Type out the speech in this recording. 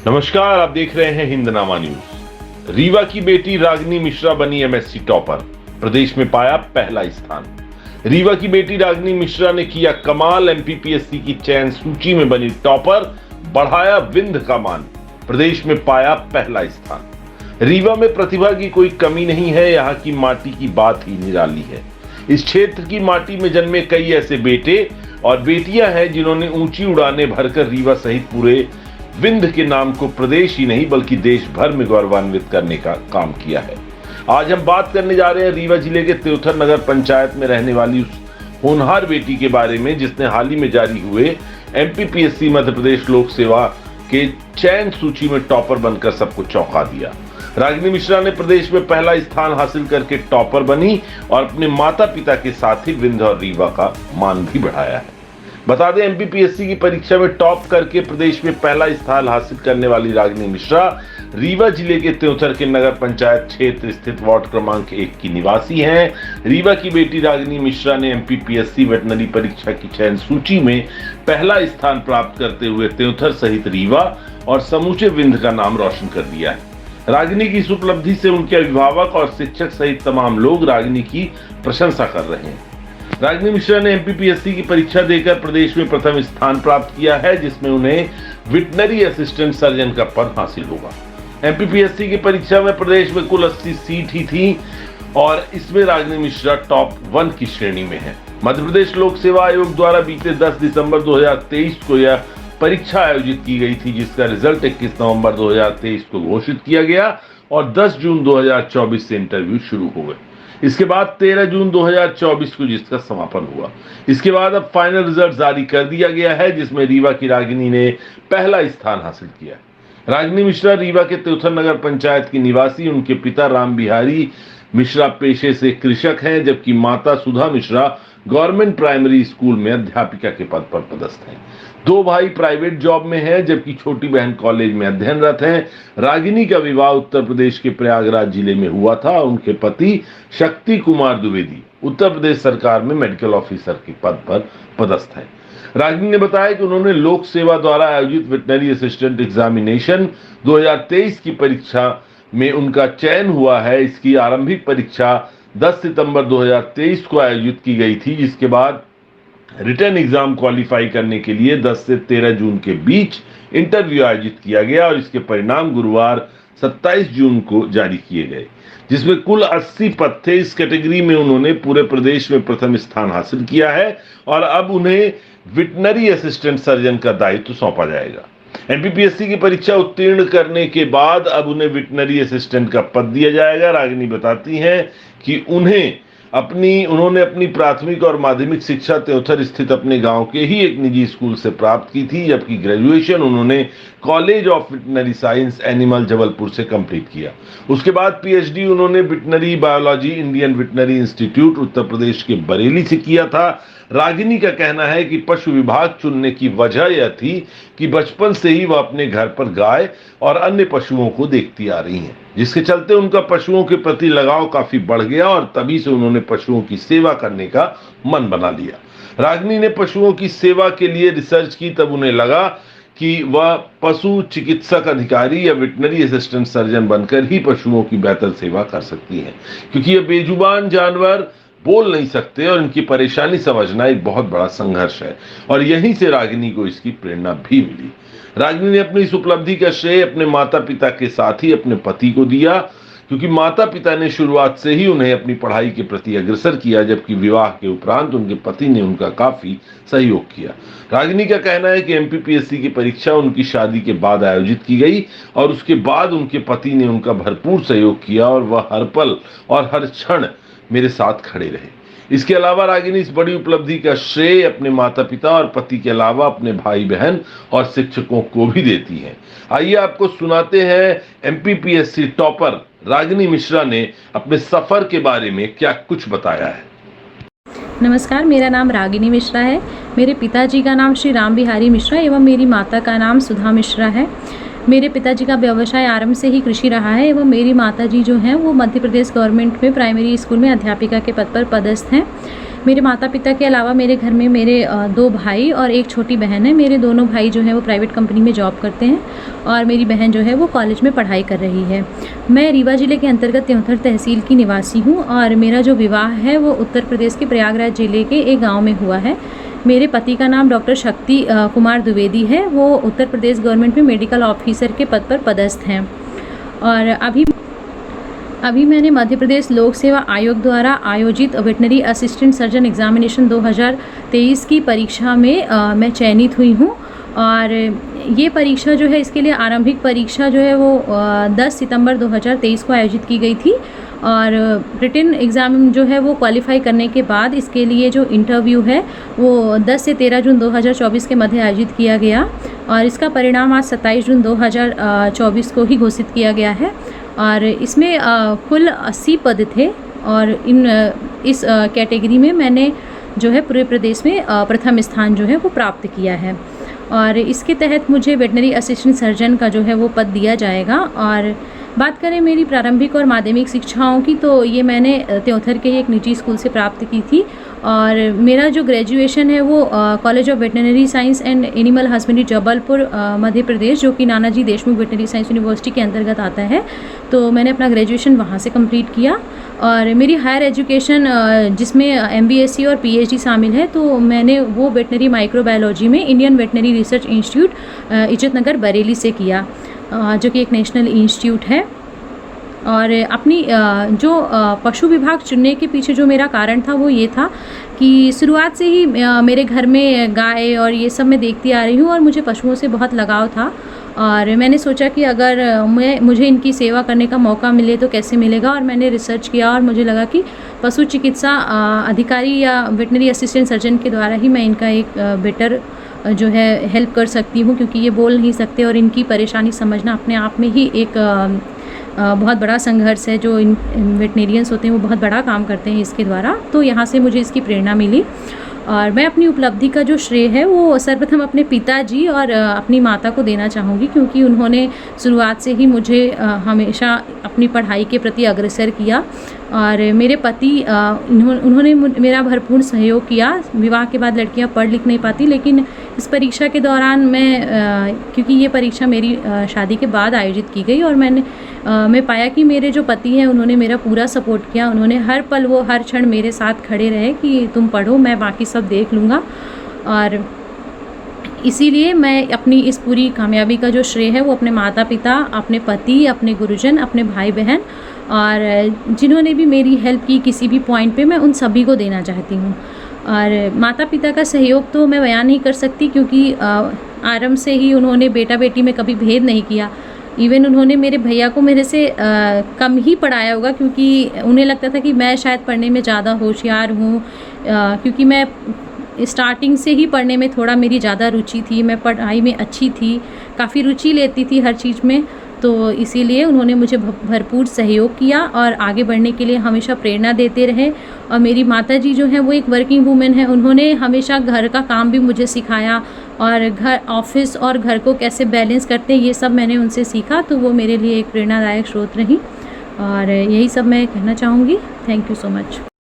नमस्कार, आप देख रहे हैं हिंदनामा न्यूज। रीवा की बेटी रागिनी मिश्रा बनी एमएससी टॉपर, प्रदेश में पाया पहला स्थान। रीवा की बेटी रागिनी मिश्रा ने किया कमाल, एमपीपीएससी की चयन सूची में बनी टॉपर, बढ़ाया विंध्य का मान, प्रदेश में पाया पहला स्थान। रीवा में प्रतिभा की कोई कमी नहीं है, यहाँ की माटी की बात ही निराली है। इस क्षेत्र की माटी में जन्मे कई ऐसे बेटे और बेटियां हैं जिन्होंने ऊंची उड़ानें भरकर रीवा सहित पूरे विंध्य के नाम को प्रदेश ही नहीं बल्कि देश भर में गौरवान्वित करने का काम किया है। आज हम बात करने जा रहे हैं रीवा जिले के त्योथर नगर पंचायत में रहने वाली उस होनहार बेटी के बारे में जिसने हाल ही में जारी हुए एमपीपीएससी मध्य प्रदेश लोक सेवा के चयन सूची में टॉपर बनकर सबको चौंका दिया। रागिनी मिश्रा ने प्रदेश में पहला स्थान हासिल करके टॉपर बनी और अपने माता पिता के साथ ही विंध्य और रीवा का मान भी बढ़ाया है। बता दें, एमपीपीएससी की परीक्षा में टॉप करके प्रदेश में पहला स्थान हासिल करने वाली रागिनी मिश्रा रीवा जिले के त्योथर के नगर पंचायत क्षेत्र स्थित वार्ड क्रमांक 1 की निवासी हैं। रीवा की बेटी रागिनी मिश्रा ने एमपीपीएससी वेटनरी परीक्षा की चयन सूची में पहला स्थान प्राप्त करते हुए त्योथर सहित रीवा और समूचे विंध्य का नाम रोशन कर दिया है। रागिनी की इस उपलब्धि से उनके अभिभावक और शिक्षक सहित तमाम लोग रागिनी की प्रशंसा कर रहे हैं। रागिनी मिश्रा ने एमपीपीएससी की परीक्षा देकर प्रदेश में प्रथम स्थान प्राप्त किया है, जिसमें उन्हें वेटनरी असिस्टेंट सर्जन का पद हासिल होगा। एमपीपीएससी की परीक्षा में प्रदेश में कुल 80 सीट ही थी और इसमें रागिनी मिश्रा टॉप 1 की श्रेणी में है। मध्य प्रदेश लोक सेवा आयोग द्वारा बीते 10 दिसंबर 2023 को यह परीक्षा आयोजित की गई थी, जिसका रिजल्ट 21 नवंबर 2023 को घोषित किया गया और 10 जून 2024 से इंटरव्यू शुरू हो गए। इसके बाद 13 जून 2024 को जिसका समापन हुआ। इसके बाद अब फाइनल रिजल्ट जारी कर दिया गया है, जिसमें रीवा की रागिनी ने पहला स्थान हासिल किया। रागिनी मिश्रा रीवा के त्योथर नगर पंचायत की निवासी, उनके पिता राम बिहारी मिश्रा पेशे से कृषक हैं, जबकि माता सुधा मिश्रा गवर्नमेंट प्राइमरी स्कूल में अध्यापिका के पद पर पदस्थ हैं। 2 भाई प्राइवेट जॉब में हैं, जबकि छोटी बहन कॉलेज में अध्ययनरत हैं। रागिनी का विवाह उत्तर प्रदेश के प्रयागराज जिले में हुआ था। उनके पति शक्ति कुमार द्विवेदी उत्तर प्रदेश सरकार में मेडिकल ऑफिसर के पद पर पदस्थ हैं। रागिनी ने बताया कि उन्होंने लोक सेवा द्वारा आयोजित वेटनरी असिस्टेंट एग्जामिनेशन 2023 की परीक्षा में उनका चयन हुआ है। इसकी आरंभिक परीक्षा 10 सितंबर 2023 को आयोजित की गई थी, जिसके बाद रिटर्न एग्जाम क्वालिफाई करने के लिए 10 से 13 जून के बीच इंटरव्यू आयोजित किया गया और इसके परिणाम गुरुवार 27 जून को जारी किए गए, जिसमें कुल 80 पद थे। इस कैटेगरी में उन्होंने पूरे प्रदेश में प्रथम स्थान हासिल किया है और अब उन्हें वेटनरी असिस्टेंट सर्जन का दायित्व सौंपा जाएगा। एमपीपीएससी की परीक्षा उत्तीर्ण करने के बाद अब उन्हें वेटनरी असिस्टेंट का पद दिया जाएगा। रागिनी बताती हैं कि उन्होंने अपनी प्राथमिक और माध्यमिक शिक्षा त्योथर स्थित अपने गांव के ही एक निजी स्कूल से प्राप्त की थी, जबकि ग्रेजुएशन उन्होंने college of veterinary science animal Jabalpur से कंप्लीट किया। उसके बाद पीएचडी उन्होंने veterinary biology Indian veterinary institute Uttar Pradesh के बरेली से किया था। रागिनी का कहना है कि पशु विभाग चुनने की वजह यह थी कि बचपन से ही वह अपने घर पर गाय और अन्य पशुओं को देखती आ रही हैं, जिसके चलते उनका पशुओं के प्रति लगाव काफी बढ़ गया और तभी से उन्होंने पशुओं की सेवा करने का मन बना लिया। रागिनी ने पशुओं की सेवा के लिए रिसर्च की, तब उन्हें लगा कि वह पशु चिकित्सक अधिकारी या वेटनरी असिस्टेंट सर्जन बनकर ही पशुओं की बेहतर सेवा कर सकती हैं, क्योंकि ये बेजुबान जानवर बोल नहीं सकते और इनकी परेशानी समझना एक बहुत बड़ा संघर्ष है और यहीं से रागिनी को इसकी प्रेरणा भी मिली। रागिनी ने अपनी इस उपलब्धि का श्रेय अपने माता पिता के साथ ही अपने पति को दिया, क्योंकि माता पिता ने शुरुआत से ही उन्हें अपनी पढ़ाई के प्रति अग्रसर किया, जबकि विवाह के उपरांत उनके पति ने उनका काफी सहयोग किया। रागिनी का कहना है कि एमपीपीएससी की परीक्षा उनकी शादी के बाद आयोजित की गई और उसके बाद उनके पति ने उनका भरपूर सहयोग किया और वह हर पल और हर क्षण मेरे साथ खड़े रहे। इसके अलावा रागिनी इस बड़ी उपलब्धि का श्रेय अपने माता पिता और पति के अलावा अपने भाई बहन और शिक्षकों को भी देती हैं। आइए आपको सुनाते हैं एमपीपीएससी टॉपर रागिनी मिश्रा ने अपने सफर के बारे में क्या कुछ बताया है। नमस्कार, मेरा नाम रागिनी मिश्रा है। मेरे पिताजी का नाम श्री राम बिहारी मिश्रा एवं मेरी माता का नाम सुधा मिश्रा है। मेरे पिताजी का व्यवसाय आरंभ से ही कृषि रहा है एवं मेरी माताजी जो हैं वो मध्य प्रदेश गवर्नमेंट में प्राइमरी स्कूल में अध्यापिका के पद पर पदस्थ हैं। मेरे माता पिता के अलावा मेरे घर में मेरे 2 भाई और एक छोटी बहन है। मेरे दोनों भाई जो हैं वो प्राइवेट कंपनी में जॉब करते हैं और मेरी बहन जो है वो कॉलेज में पढ़ाई कर रही है। मैं रीवा ज़िले के अंतर्गत त्योंथर तहसील की निवासी हूँ और मेरा जो विवाह है वो उत्तर प्रदेश के प्रयागराज ज़िले के एक गाँव में हुआ है। मेरे पति का नाम डॉक्टर शक्ति कुमार द्विवेदी है। वो उत्तर प्रदेश गवर्नमेंट में मेडिकल ऑफिसर के पद पर पदस्थ हैं। और अभी मैंने मध्य प्रदेश लोक सेवा आयोग द्वारा आयोजित वेटनरी असिस्टेंट सर्जन एग्जामिनेशन 2023 की परीक्षा में मैं चयनित हुई हूँ। और ये परीक्षा जो है, इसके लिए आरंभिक परीक्षा जो है वो 10 सितंबर 2023 को आयोजित की गई थी और रिटन एग्ज़ाम जो है वो क्वालिफाई करने के बाद इसके लिए जो इंटरव्यू है वो 10 से 13 जून 2024 के मध्य आयोजित किया गया और इसका परिणाम आज 27 जून 2024 को ही घोषित किया गया है। और इसमें कुल 80 पद थे और इस कैटेगरी में मैंने जो है पूरे प्रदेश में प्रथम स्थान जो है वो प्राप्त किया है। और इसके तहत मुझे वेटनरी असिस्टेंट सर्जन का जो है वो पद दिया जाएगा। और बात करें मेरी प्रारंभिक और माध्यमिक शिक्षाओं की, तो ये मैंने त्योंथर के एक निजी स्कूल से प्राप्त की थी। और मेरा जो ग्रेजुएशन है वो college of veterinary science and animal husbandry Jabalpur Madhya Pradesh, जो कि Nanaji Deshmukh veterinary science university के अंतर्गत आता है, तो मैंने अपना ग्रेजुएशन वहाँ से कंप्लीट किया। और मेरी हायर एजुकेशन जिसमें MBSc और PhD शामिल है, तो मैंने वो वेटनरी माइक्रोबायोलॉजी में Indian veterinary research institute Izzatnagar Bareilly से किया, जो कि एक नेशनल इंस्टीट्यूट है। और अपनी जो पशु विभाग चुनने के पीछे जो मेरा कारण था वो ये था कि शुरुआत से ही मेरे घर में गाय और ये सब मैं देखती आ रही हूँ और मुझे पशुओं से बहुत लगाव था। और मैंने सोचा कि अगर मुझे इनकी सेवा करने का मौका मिले तो कैसे मिलेगा। और मैंने रिसर्च किया और मुझे लगा कि पशु चिकित्सा अधिकारी या वेटनरी असिस्टेंट सर्जन के द्वारा ही मैं इनका एक बेटर जो है हेल्प कर सकती हूँ, क्योंकि ये बोल नहीं सकते और इनकी परेशानी समझना अपने आप में ही एक बहुत बड़ा संघर्ष है। जो इन वेटनेरियंस होते हैं वो बहुत बड़ा काम करते हैं इसके द्वारा, तो यहाँ से मुझे इसकी प्रेरणा मिली। और मैं अपनी उपलब्धि का जो श्रेय है वो सर्वप्रथम अपने पिताजी और अपनी माता को देना चाहूँगी, क्योंकि उन्होंने शुरुआत से ही मुझे हमेशा अपनी पढ़ाई के प्रति अग्रसर किया। और मेरे पति उन्होंने मेरा भरपूर सहयोग किया। विवाह के बाद लड़कियां पढ़ लिख नहीं पाती, लेकिन इस परीक्षा के दौरान मैं क्योंकि ये परीक्षा मेरी शादी के बाद आयोजित की गई और मैं पाया कि मेरे जो पति हैं उन्होंने मेरा पूरा सपोर्ट किया। उन्होंने हर पल वो हर क्षण मेरे साथ खड़े रहे कि तुम पढ़ो, मैं बाकी सब देख लूँगा। और इसीलिए मैं अपनी इस पूरी कामयाबी का जो श्रेय है वो अपने माता पिता, अपने पति, अपने गुरुजन, अपने भाई बहन और जिन्होंने भी मेरी हेल्प की किसी भी पॉइंट पे, मैं उन सभी को देना चाहती हूँ। और माता पिता का सहयोग तो मैं बयान नहीं कर सकती, क्योंकि आरंभ से ही उन्होंने बेटा बेटी में कभी भेद नहीं किया। इवन उन्होंने मेरे भैया को मेरे से कम ही पढ़ाया होगा, क्योंकि उन्हें लगता था कि मैं शायद पढ़ने में ज़्यादा होशियार हूँ, क्योंकि मैं स्टार्टिंग से ही पढ़ने में थोड़ा मेरी ज़्यादा रुचि थी। मैं पढ़ाई में अच्छी थी, काफ़ी रुचि लेती थी हर चीज़ में, तो इसीलिए उन्होंने मुझे भरपूर सहयोग किया और आगे बढ़ने के लिए हमेशा प्रेरणा देते रहे। और मेरी माताजी जो हैं वो एक वर्किंग वूमेन है, उन्होंने हमेशा घर का काम भी मुझे सिखाया और घर, ऑफिस और घर को कैसे बैलेंस करते हैं ये सब मैंने उनसे सीखा, तो वो मेरे लिए एक प्रेरणादायक स्रोत रही। और यही सब मैं कहना चाहूँगी। Thank you so much.